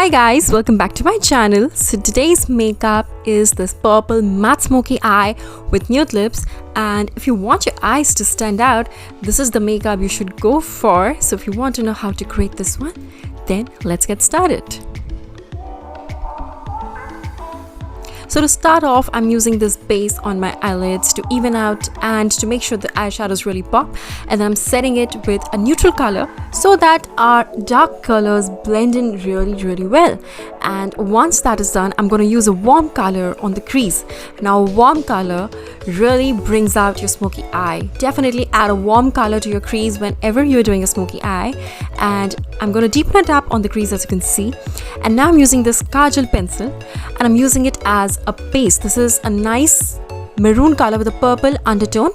Hi guys, welcome back to my channel. So today's makeup is this purple matte smoky eye with nude lips, and if you want your eyes to stand out, this is the makeup you should go for. So if you want to know how to create this one, then let's get started. So to start off, I'm using this base on my eyelids to even out and to make sure the eyeshadows really pop, and then I'm setting it with a neutral color so that our dark colors blend in really well. And once that is done, I'm going to use a warm color on the crease. Now a warm color really brings out your smoky eye. Definitely add a warm color to your crease whenever you're doing a smoky eye, and I'm going to deepen it up on the crease, as you can see. And now I'm using this Kajal pencil, and I'm using it as a base. This is a nice maroon color with a purple undertone,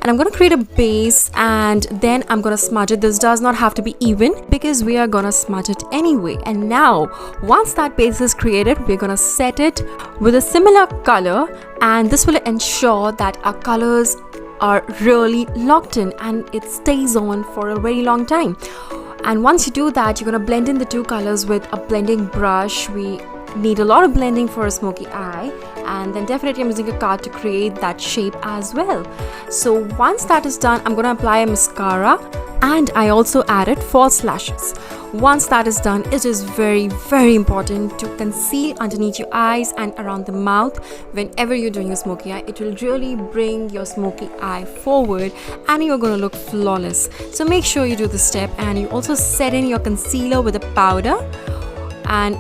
and I'm going to create a base and then I'm going to smudge it. This does not have to be even because we are going to smudge it anyway. And now once that base is created, we're going to set it with a similar color, and this will ensure that our colors are really locked in and it stays on for a very long time. And once you do that, you're going to blend in the two colors with a blending brush. We need a lot of blending for a smoky eye, and then definitely I'm using a card to create that shape as well. So once that is done, I'm going to apply a mascara, and I also added false lashes. Once that is done, it is very important to conceal underneath your eyes and around the mouth whenever you're doing a smoky eye. It will really bring your smoky eye forward and you're going to look flawless. So make sure you do this step, and you also set in your concealer with a powder. And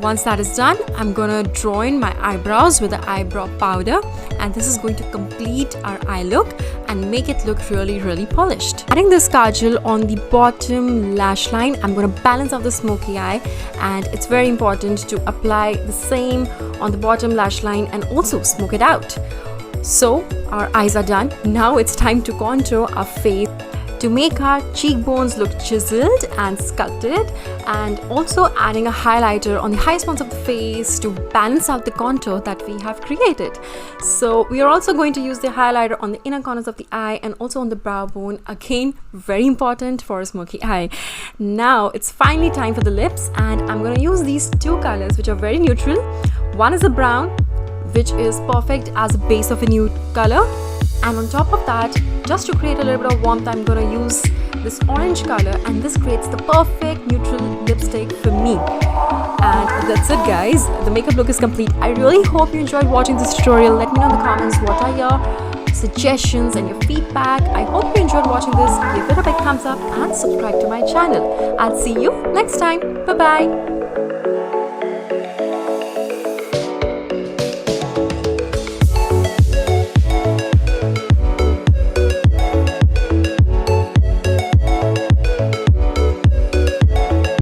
once that is done, I'm gonna draw in my eyebrows with the eyebrow powder, and this is going to complete our eye look and make it look really polished. Adding this kajal on the bottom lash line, I'm gonna balance out the smoky eye, and it's very important to apply the same on the bottom lash line and also smoke it out. So our eyes are done. Now it's time to contour our face to make our cheekbones look chiseled and sculpted, and also adding a highlighter on the highest points of the face to balance out the contour that we have created. So we are also going to use the highlighter on the inner corners of the eye and also on the brow bone. Again, very important for a smoky eye. Now it's finally time for the lips, and I'm going to use these two colors which are very neutral. One is a brown, which is perfect as a base of a nude color, and on top of that, just to create a little bit of warmth, I'm going to use this orange color, and this creates the perfect neutral lipstick for me. And that's it guys, the makeup look is complete. I really hope you enjoyed watching this tutorial. Let me know in the comments what are your suggestions and your feedback. I hope you enjoyed watching this. Give it a big thumbs up and subscribe to my channel. I'll see you next time. Bye bye.